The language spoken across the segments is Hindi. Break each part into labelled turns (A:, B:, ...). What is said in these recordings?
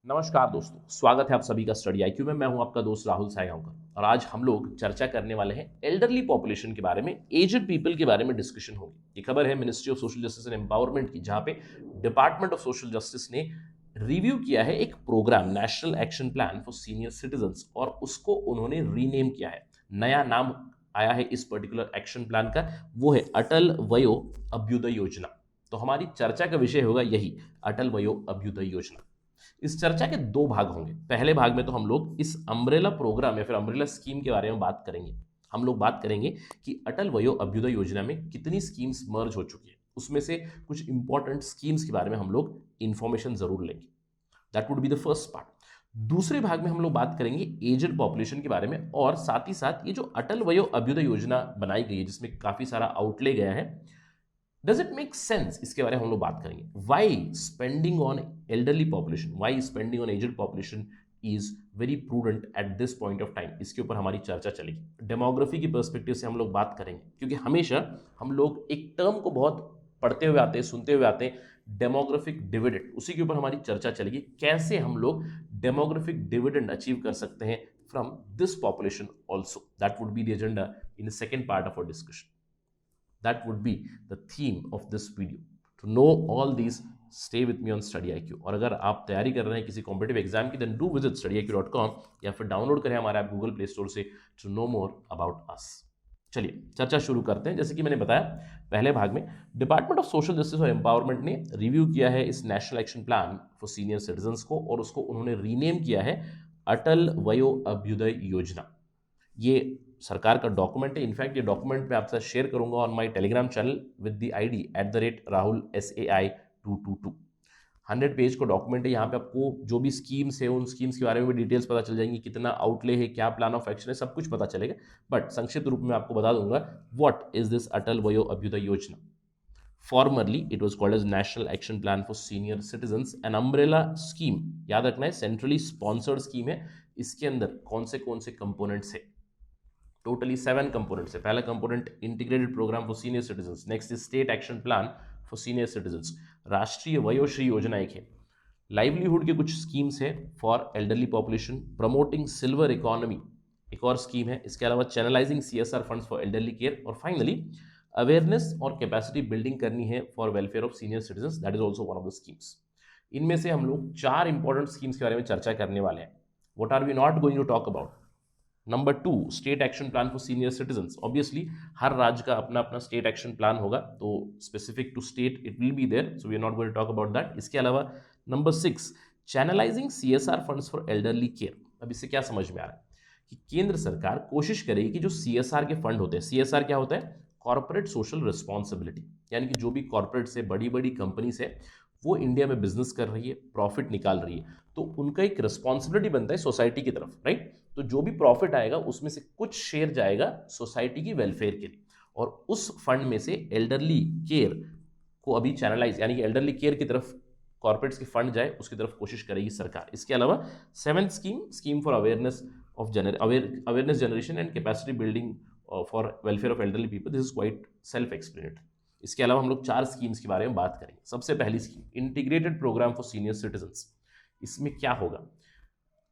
A: नमस्कार दोस्तों, स्वागत है आप सभी का स्टडी आईक्यू में। मैं हूं आपका दोस्त राहुल सायगांवकर और आज हम लोग चर्चा करने वाले हैं एल्डरली पॉपुलेशन के बारे में, एजेड पीपल के बारे में डिस्कशन होगी। ये खबर है ministry of social justice and empowerment की, जहां पे डिपार्टमेंट ऑफ सोशल जस्टिस ने रिव्यू किया है एक program national action plan for senior citizens और उसको उन्होंने रीनेम किया है। नया नाम आया है इस पर्टिकुलर एक्शन प्लान का, वो है अटल वयो अभ्युदय योजना। तो हमारी चर्चा का विषय होगा यही, अटल वयो अभ्युदय योजना। इस चर्चा के दो भाग होंगे। पहले भाग में तो हम लोग इस अम्ब्रेला प्रोग्राम या फिर अम्ब्रेला स्कीम के बारे में बात करेंगे। हम लोग बात करेंगे कि अटल वयो अभ्युदय योजना में कितनी स्कीम्स मर्ज हो चुकी है, उसमें से कुछ इंपॉर्टेंट स्कीम्स के बारे में हम लोग इंफॉर्मेशन जरूर लेंगे। That would be the first part. दूसरे भाग में हम लोग बात करेंगे एजेड पॉपुलेशन के बारे में, और साथ ही साथ ये जो अटल वयो अभ्युदय योजना बनाई गई है जिसमें काफी सारा आउटले गया है, डज इट मेक सेंस, इसके बारे में हम लोग बात करेंगे। Why spending on elderly population, why spending on aged population is very prudent at this point of time, इसके ऊपर हमारी चर्चा चलेगी। डेमोग्राफी की पर्सपेक्टिव से हम लोग बात करेंगे, क्योंकि हमेशा हम लोग एक टर्म को बहुत पढ़ते हुए आते हैं, सुनते हुए आते हैं, डेमोग्राफिक डिविडेंड। उसी के ऊपर हमारी चर्चा चलेगी, कैसे हम लोग डेमोग्राफिक डिविडेंड अचीव कर सकते हैं from this population also. That would be the agenda in the second part of our discussion. That would be the theme of this video. To know all these, stay with me on Study IQ. और अगर आप तैयारी कर रहे हैं किसी कॉम्पिटिटिव एग्जाम की, then do visit studyiq.com या फिर डाउनलोड करें हमारा ऐप गूगल प्ले स्टोर से to know more about us. चलिए चर्चा शुरू करते हैं। जैसे कि मैंने बताया पहले भाग में, डिपार्टमेंट ऑफ सोशल जस्टिस और एम्पावरमेंट ने रिव्यू किया है इस national action plan for senior citizens को, और उसको उन्होंने रीनेम किया है अटल वयो अभ्युदय योजना। ये सरकार का डॉक्यूमेंट है। इनफैक्ट ये डॉक्यूमेंट मैं आपसे शेयर करूंगा on my Telegram channel with the ID @rahul_sai222। 100 page का डॉक्यूमेंट है। यहाँ पे आपको जो भी स्कीम्स है उन स्कीम्स के बारे में भी डिटेल्स पता चल जाएंगी, कितना आउटले है, क्या प्लान ऑफ एक्शन है, सब कुछ पता चलेगा। बट संक्षिप्त रूप में आपको बता दूंगा, what is this Atal Vayo Abhyuday Yojana. Formerly it was called as national action plan for senior citizens, an umbrella scheme. याद रखना है, सेंट्रली स्पॉन्सर्ड स्कीम है। इसके अंदर कौन से कंपोनेंट्स है? टोटली 7 कंपोनेंट्स है। पहला component integrated program for senior citizens, next is state action plan for senior citizens, Rashtriya Vayoshri योजना एक है, लाइवलीहुड के कुछ स्कीम्स है for elderly population, promoting silver economy एक और स्कीम है, इसके अलावा channelising CSR funds for elderly care, और फाइनली अवेयरनेस और कैपेसिटी बिल्डिंग करनी है for welfare of senior citizens. That is also one of the schemes. इनमें से हम लोग 4 इंपॉर्टेंट स्कीम्स के बारे में चर्चा करने वाले हैं। What are we not going to talk about? Number 2, state action plan for senior citizens. Obviously हर राज्य का अपना अपना स्टेट एक्शन प्लान होगा, तो specific to state it will be there, so we are not going to talk about that. इसके अलावा number 6, channelizing CSR funds for elderly care. अब इससे क्या समझ में आ रहा है कि केंद्र सरकार कोशिश करेगी कि जो CSR के फंड होते हैं, CSR क्या होता है? कॉर्पोरेट सोशल रिस्पॉन्सिबिलिटी, यानी कि जो भी कॉर्पोरेट से बड़ी बड़ी कंपनीज है वो इंडिया में बिजनेस कर रही है, प्रॉफिट निकाल रही है, तो उनका एक रिस्पॉन्सिबिलिटी बनता है सोसाइटी की तरफ, राइट? तो जो भी प्रॉफिट आएगा उसमें से कुछ शेयर जाएगा सोसाइटी की वेलफेयर के लिए, और उस फंड में से एल्डरली केयर को अभी चैनलाइज, यानी कि एल्डरली केयर की तरफ कॉर्पोरेट्स के फंड जाए, उसकी तरफ कोशिश करेगी सरकार। इसके अलावा 7th scheme for awareness of awareness generation and capacity building for welfare of elderly people. This is quite self explanatory. इसके अलावा हम लोग 4 स्कीम्स के बारे में बात करेंगे। सबसे पहली scheme, integrated program for senior citizens. इसमें क्या होगा?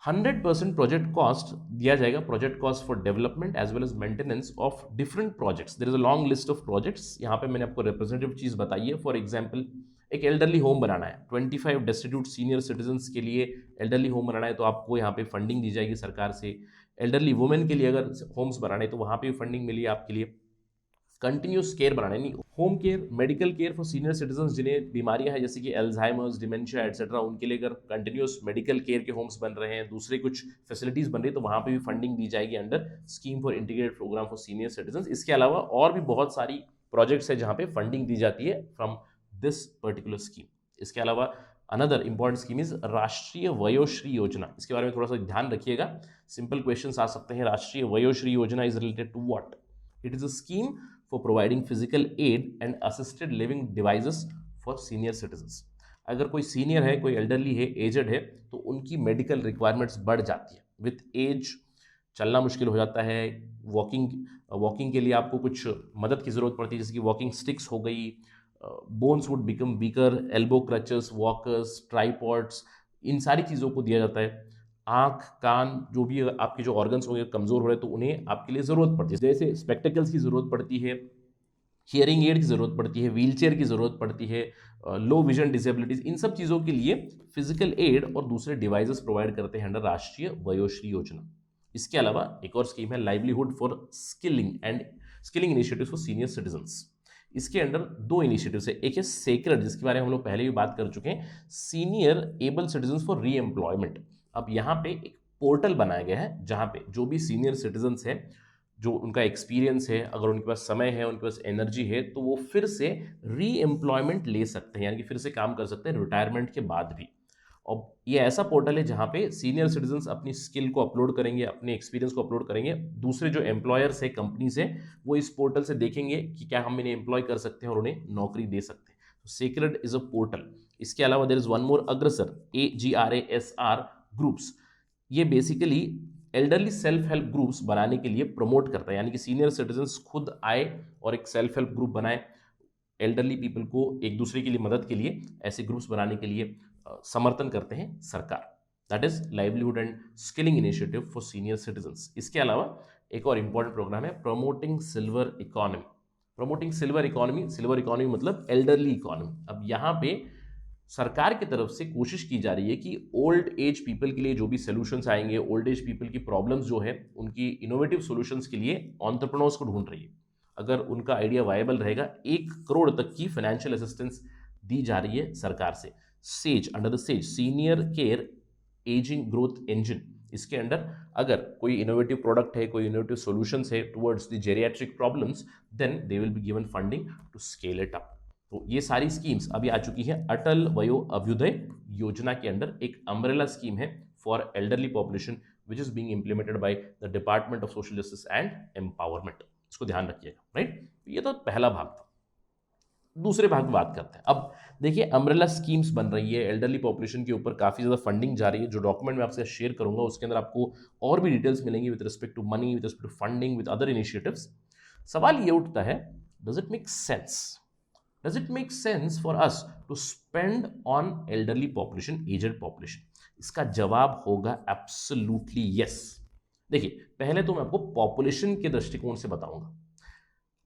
A: 100% प्रोजेक्ट कॉस्ट दिया जाएगा, project cost for development as well as maintenance of different projects. There is a long list of projects. यहाँ पे मैंने आपको रिप्रेजेंटेटिव चीज बताई है। फॉर एग्जाम्पल, एक एल्डरली होम बनाना है, 25 डेस्टिट्यूट सीनियर सिटीजन्स के लिए एल्डरली होम बनाना है, तो आपको यहाँ पे फंडिंग दी जाएगी सरकार से। एल्डरली वुमेन के लिए अगर होम्स बनाने हैं तो वहाँ पे फंडिंग मिली आपके लिए। कंटिन्यूस केयर बनाना, नहीं home care, medical care for senior citizens जिन्हें बीमारियां हैं जैसे कि एल्जाइमर्स, डिमेंशिया एटसेट्रा, उनके लिए अगर कंटिन्यूस मेडिकल केयर के होम्स बन रहे हैं, दूसरे कुछ फैसिलिटीज बन रही है, तो वहां पे भी फंडिंग दी जाएगी under scheme for integrated program for senior citizens. इसके अलावा और भी बहुत सारी प्रोजेक्ट्स है जहां पे फंडिंग दी जाती है फ्रॉम दिस पर्टिकुलर स्कीम। इसके अलावा अनदर इंपॉर्टेंट स्कीम इज राष्ट्रीय वयोश्री योजना। इसके बारे में थोड़ा सा ध्यान रखिएगा, सिंपल क्वेश्चन आ सकते हैं। Rashtriya Vayoshri Yojana is related to what? It is a scheme for providing physical aid and assisted living devices for senior citizens। अगर कोई सीनियर है, कोई एल्डरली है, एजड है, तो उनकी मेडिकल रिक्वायरमेंट्स बढ़ जाती है विथ एज। चलना मुश्किल हो जाता है, वॉकिंग के लिए आपको कुछ मदद की ज़रूरत पड़ती है, जैसे कि वॉकिंग स्टिक्स हो गई, bones would become weaker, elbow crutches, walkers, tripods, इन सारी चीज़ों को दिया जाता है। आँख, कान, जो भी आपके जो ऑर्गन्स होंगे कमज़ोर हो रहे हैं तो उन्हें आपके लिए ज़रूरत पड़ती है, जैसे स्पेक्टेकल्स की ज़रूरत पड़ती है, हियरिंग एड की ज़रूरत पड़ती है, व्हीलचेयर की ज़रूरत पड़ती है, लो विजन डिसेबिलिटीज़, इन सब चीज़ों के लिए फिजिकल एड और दूसरे डिवाइसेस प्रोवाइड करते हैं अंडर राष्ट्रीय वयोश्री योजना। इसके अलावा एक और स्कीम है livelihood for skilling initiative for senior citizens. इसके अंडर दो इनिशिएटिव्स है, एक है सेक्रेड जिसके बारे में हम लोग पहले भी बात कर चुके हैं, सीनियर एबल सिटीजन्स फॉर री एम्प्लॉयमेंट। अब यहाँ पे एक पोर्टल बनाया गया है जहाँ पे जो भी सीनियर सिटीजन्स है, जो उनका एक्सपीरियंस है, अगर उनके पास समय है, उनके पास एनर्जी है, तो वो फिर से री एम्प्लॉयमेंट ले सकते हैं, यानी कि फिर से काम कर सकते हैं रिटायरमेंट के बाद भी। और ये ऐसा पोर्टल है जहाँ पे सीनियर सिटीजन्स अपनी स्किल को अपलोड करेंगे, अपने एक्सपीरियंस को अपलोड करेंगे, दूसरे जो एम्प्लॉयर्स है, कंपनीज है, वो इस पोर्टल से देखेंगे कि क्या हम इन्हें एम्प्लॉय कर सकते हैं और उन्हें नौकरी दे सकते हैं। Sacred is a portal. इसके अलावा देयर इज वन मोर, अग्रसर, AGRASR ग्रुप्स। ये basically elderly self help groups बनाने के लिए प्रमोट करता है, यानी कि सीनियर सिटीजन्स खुद आए और एक सेल्फ हेल्प ग्रुप बनाए, एल्डरली पीपल को एक दूसरे के लिए मदद के लिए ऐसे ग्रुप्स बनाने के लिए समर्थन करते हैं सरकार। That is livelihood and skilling initiative for senior citizens. इसके अलावा एक और इंपॉर्टेंट प्रोग्राम है promoting silver economy. Promoting silver economy मतलब एल्डरली इकोनॉमी। अब यहाँ पे सरकार की तरफ से कोशिश की जा रही है कि ओल्ड एज पीपल के लिए जो भी सोल्यूशंस आएंगे, ओल्ड एज पीपल की प्रॉब्लम्स जो है उनकी इनोवेटिव सॉल्यूशंस के लिए एंटरप्रेन्योर्स को ढूंढ रही है। अगर उनका आइडिया वायबल रहेगा, 1 करोड़ तक की फाइनेंशियल असिस्टेंस दी जा रही है सरकार से। SAGE, under the SAGE, senior care ageing growth engine, इसके अंडर अगर कोई इनोवेटिव प्रोडक्ट है, कोई इनोवेटिव सॉल्यूशंस है towards the geriatric problems, then they will be given funding to scale it up. तो ये सारी स्कीम्स अभी आ चुकी हैं अटल वयो अभ्युदय योजना के अंडर। एक अम्ब्रेला स्कीम है for elderly population which is being implemented by the department of social justice and empowerment. इसको ध्यान रखिएगा, राइट। ये तो पहला भाग था। दूसरे भाग में बात करते हैं। अब देखिए, अम्ब्रेला स्कीम्स बन रही है, एल्डरली पॉपुलेशन के ऊपर काफ़ी ज़्यादा फंडिंग जा रही है। जो डॉक्यूमेंट मैं आपसे शेयर करूंगा उसके अंदर आपको और भी डिटेल्स मिलेंगी with respect to money, with respect to funding, with other initiatives. सवाल ये उठता है, does it make sense? Does it make sense for us to spend on elderly population, aged population? इसका जवाब होगा एब्सोल्युटली यस। देखिए, पहले तो मैं आपको पॉपुलेशन के दृष्टिकोण से बताऊंगा।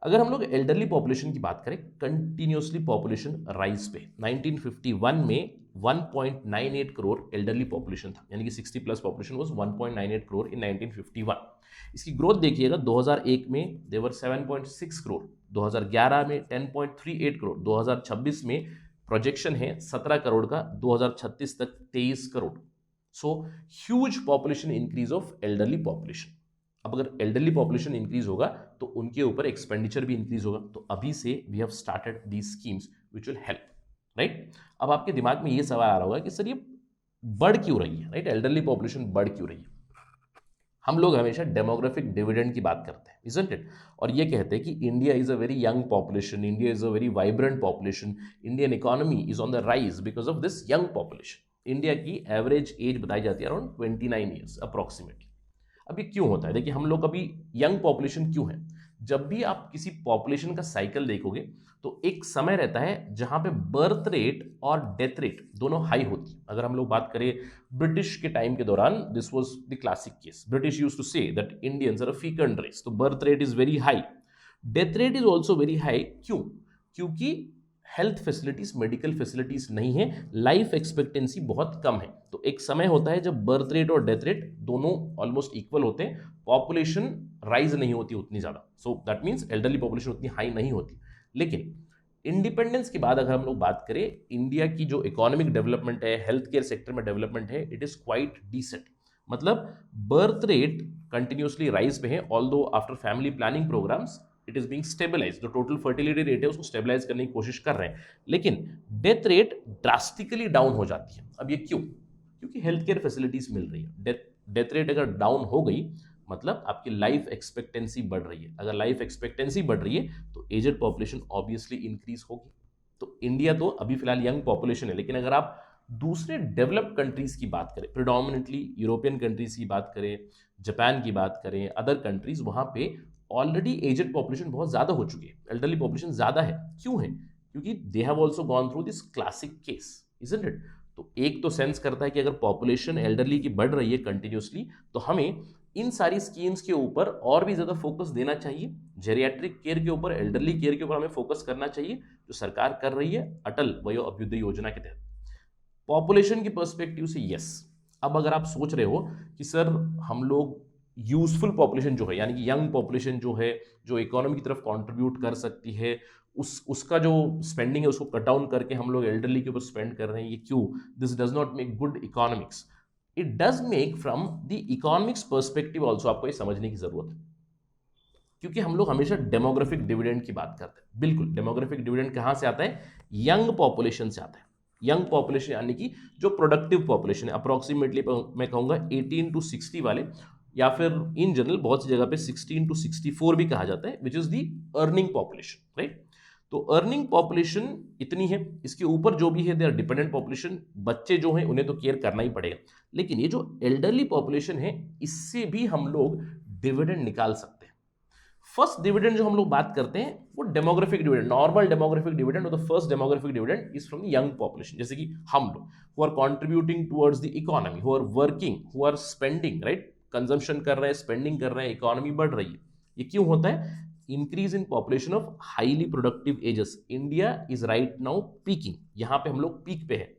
A: अगर हम लोग एल्डरली पॉपुलेशन की बात करें, कंटिन्यूसली पॉपुलेशन राइज पे 1951 में 1.98 करोड़ एल्डरली पॉपुलेशन था, यानी कि 60 प्लस पॉपुलेशन वाज 1.98 करोड़ इन 1951। इसकी ग्रोथ देखिएगा, 2001 में देवर 7.6 करोड़, 2011 में 10.38 करोड़, 2026 में प्रोजेक्शन है 17 करोड़ का, 2036 तक 23 crore. So huge population increase of elderly population. अब अगर एल्डरली पॉपुलेशन इंक्रीज होगा तो उनके ऊपर एक्सपेंडिचर भी इंक्रीज होगा। तो अभी से we have started these schemes which will help, right. अब आपके दिमाग में ये सवाल आ रहा होगा कि सर ये बढ़ क्यों रही है, राइट, एल्डरली पॉपुलेशन बढ़ क्यों रही है। हम लोग हमेशा डेमोग्राफिक डिविडेंड की बात करते हैं, इजंट इट, और ये कहते हैं कि India is a very young population, India is a very vibrant population, Indian economy is on the rise because of this young population. India की एवरेज एज बताई जाती है अराउंड 29 ईयर्स अप्रॉक्सीमेटली। अब ये क्यों होता है? देखिए, हम लोग अभी यंग पॉपुलेशन क्यों है? जब भी आप किसी पॉपुलेशन का साइकिल देखोगे तो एक समय रहता है जहां पे बर्थ रेट और डेथ रेट दोनों हाई होती है। अगर हम लोग बात करें ब्रिटिश के टाइम के दौरान, this was the classic case. British used to say that Indians are a fecund race, तो birth rate is very high, death rate is also very high. क्यों? क्योंकि हेल्थ फैसिलिटीज, मेडिकल फैसिलिटीज नहीं है, लाइफ एक्सपेक्टेंसी बहुत कम है। तो एक समय होता है जब बर्थ रेट और डेथ रेट दोनों ऑलमोस्ट इक्वल होते हैं, पॉपुलेशन राइज नहीं होती उतनी ज्यादा। So that means elderly population उतनी हाई नहीं होती। लेकिन इंडिपेंडेंस के बाद अगर हम लोग बात करें, इंडिया की जो इकोनॉमिक डेवलपमेंट है, हेल्थ केयर सेक्टर में डेवलपमेंट है, इट इज क्वाइट डिसेंट। मतलब बर्थ रेट कंटिन्यूसली राइज पे है, although after family planning programmes it is being stabilise. जो टोटल फर्टिलिटी रेट है उसको स्टेबलाइज करने की कोशिश कर रहे हैं, लेकिन डेथ रेट ड्रास्टिकली डाउन हो जाती है। अब ये क्यों? क्योंकि हेल्थ केयर फैसिलिटीज मिल रही है। डेथ रेट अगर डाउन हो गई मतलब आपकी लाइफ एक्सपेक्टेंसी बढ़ रही है। अगर लाइफ एक्सपेक्टेंसी बढ़ रही है तो एजेड पॉपुलेशन ऑब्वियसली इंक्रीज होगी। तो इंडिया तो अभी फिलहाल यंग पॉपुलेशन है, लेकिन अगर आप दूसरे डेवलप्ड कंट्रीज की बात करें, प्रिडोमिनेटली यूरोपियन कंट्रीज की बात करें, जापान की बात करें, अदर कंट्रीज, वहां पे ऑलरेडी एजेड पॉपुलेशन बहुत ज्यादा हो चुकी है, एल्डरली पॉपुलेशन ज्यादा है। क्यों है? क्योंकि they have also gone through this classic case, isn't it. तो एक तो सेंस करता है कि अगर पॉपुलेशन एल्डरली की बढ़ रही है कंटिन्यूसली, तो हमें इन सारी स्कीम्स के ऊपर और भी ज़्यादा फोकस देना चाहिए। जेरियाट्रिक केयर के ऊपर, एल्डरली केयर के ऊपर हमें फोकस करना चाहिए, जो सरकार कर रही है अटल वयो अभ्युदय योजना के तहत। पॉपुलेशन की पर्सपेक्टिव से यस। अब अगर आप सोच रहे हो कि सर हम लोग यूजफुल पॉपुलेशन जो है, यानी कि यंग पॉपुलेशन जो है, जो इकोनॉमी की तरफ कंट्रीब्यूट कर सकती है, उसका जो स्पेंडिंग है उसको कट डाउन करके हम लोग एल्डरली के ऊपर स्पेंड कर रहे हैं, ये क्यों? This does not make good economics. It does make from the economics perspective also, आपको ये समझने की जरूरत है। क्योंकि हम लोग हमेशा डेमोग्राफिक डिविडेंड की बात करते हैं। बिल्कुल, डेमोग्राफिक डिविडेंड कहां से आता है? यंग पॉपुलेशन से आता है। यंग पॉपुलेशन यानी कि जो प्रोडक्टिव पॉपुलेशन है, अप्रोक्सीमेटली मैं कहूंगा 18 to 60 वाले, या फिर इन जनरल बहुत सी जगह पे 16 to 64 भी कहा जाता है, which is the earning population, right? तो अर्निंग पॉपुलेशन इतनी है, इसके ऊपर जो भी है दे आर डिपेंडेंट पॉपुलेशन, बच्चे जो हैं उन्हें तो केयर करना ही पड़ेगा। लेकिन ये जो एल्डरली पॉपुलेशन है, इससे भी हम लोग डिविडेंड निकाल सकते हैं। फर्स्ट डिविडेंड जो हम लोग बात करते हैं वो demographic dividend, normal demographic dividend, और the first demographic dividend is from the young population. जैसे कि हम लोग who are contributing towards the economy, who are working, who are spending, right? Consumption कर रहे हैं, स्पेंडिंग कर रहे हैं, इकोनॉमी बढ़ रही है। ये क्यों होता है? Increase in population of highly productive ages. India is right now peaking, यहां पे हम लोग पीक पे है।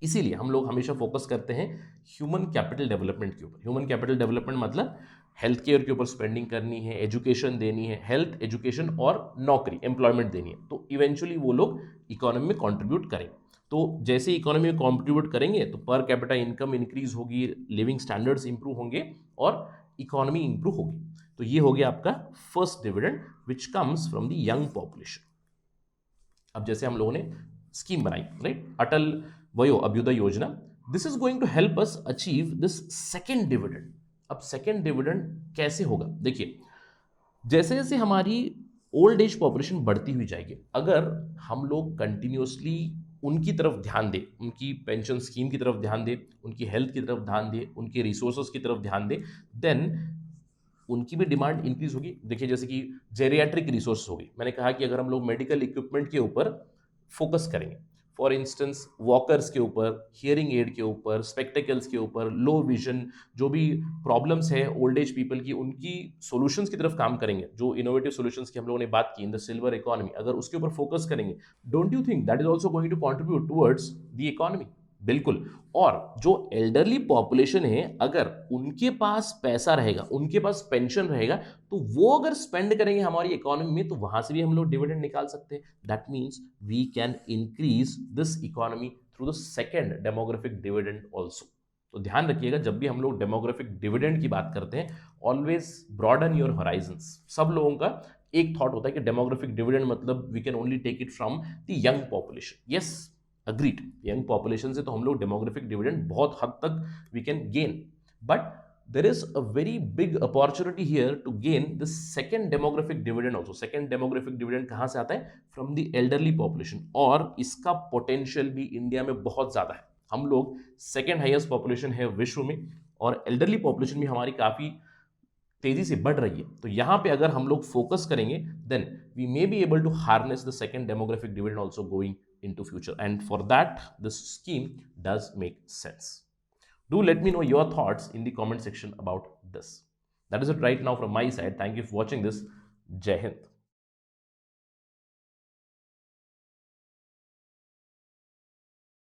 A: इसीलिए हम लोग हमेशा फोकस करते हैं ह्यूमन कैपिटल डेवलपमेंट के ऊपर। ह्यूमन कैपिटल डेवलपमेंट मतलब हेल्थ केयर के ऊपर स्पेंडिंग करनी है, एजुकेशन देनी है, हेल्थ, एजुकेशन और नौकरी, एम्प्लॉयमेंट देनी है, तो इवेंचुअली वो लोग इकोनॉमी में कंट्रीब्यूट करें। तो जैसे इकोनॉमी में कंट्रीब्यूट करेंगे तो पर कैपिटा इनकम इंक्रीज होगी, लिविंग स्टैंडर्ड्स इंप्रूव होंगे और इकोनॉमी इंप्रूव होगी। तो ये हो गया आपका first dividend which comes from the young population. अब जैसे हम लोगों ने स्कीम बनाई, right, Atal Vayo Abhyuday Yojana, this is going to help us achieve this second dividend. अब सेकेंड डिविडेंड कैसे होगा? देखिए, जैसे जैसे हमारी ओल्ड एज पॉपुलेशन बढ़ती हुई जाएगी, अगर हम लोग कंटिन्यूसली उनकी तरफ ध्यान दें, उनकी पेंशन स्कीम की तरफ ध्यान दें, उनकी हेल्थ की तरफ ध्यान दें, उनके रिसोर्सेज की तरफ ध्यान दें, देन उनकी भी डिमांड इंक्रीज होगी। देखिए, जैसे कि जेरियाट्रिक रिसोर्स होगी, मैंने कहा कि अगर हम लोग मेडिकल इक्विपमेंट के ऊपर फोकस करेंगे, फॉर इंस्टेंस वॉकर्स के ऊपर, हियरिंग एड के ऊपर, स्पेक्टिकल्स के ऊपर, लो विजन, जो भी प्रॉब्लम्स है ओल्ड एज पीपल की, उनकी सॉल्यूशंस की तरफ काम करेंगे, जो इनोवेटिव सॉल्यूशंस की हम लोगों ने बात की इन द सिल्वर इकोनॉमी, अगर उसके ऊपर फोकस करेंगे, don't you think that is also going to contribute towards the economy? बिल्कुल। और जो एल्डरली पॉपुलेशन है, अगर उनके पास पैसा रहेगा, उनके पास पेंशन रहेगा, तो वो अगर स्पेंड करेंगे हमारी इकोनॉमी में, तो वहां से भी हम लोग डिविडेंड निकाल सकते हैं। That means we can increase this economy through the second demographic dividend also. तो ध्यान रखिएगा, जब भी हम लोग डेमोग्राफिक डिविडेंड की बात करते हैं, ऑलवेज ब्रॉडन योर होराइजन्स। सब लोगों का एक थॉट होता है कि डेमोग्राफिक डिविडेंड मतलब we can only take it from the young population. Yes, agreed, young population से तो हम लोग डेमोग्राफिक डिविडेंड बहुत हद तक we can gain, but there is a very big opportunity here to gain the second demographic dividend also. Second demographic dividend कहां से आता है? फ्रॉम द एल्डरली पॉपुलेशन, और इसका पोटेंशियल भी इंडिया में बहुत ज्यादा है। हम लोग सेकेंड हाईएस्ट पॉपुलेशन है विश्व में, और एल्डरली पॉपुलेशन भी हमारी काफी तेजी से बढ़ रही है। तो यहां पे अगर हम लोग फोकस करेंगे, then we may be able to harness the second demographic dividend also going into future, and for that this scheme does make sense. Do let me know your thoughts in the comment section about this. That is it right now from my side. Thank you for watching this. Jai Hind.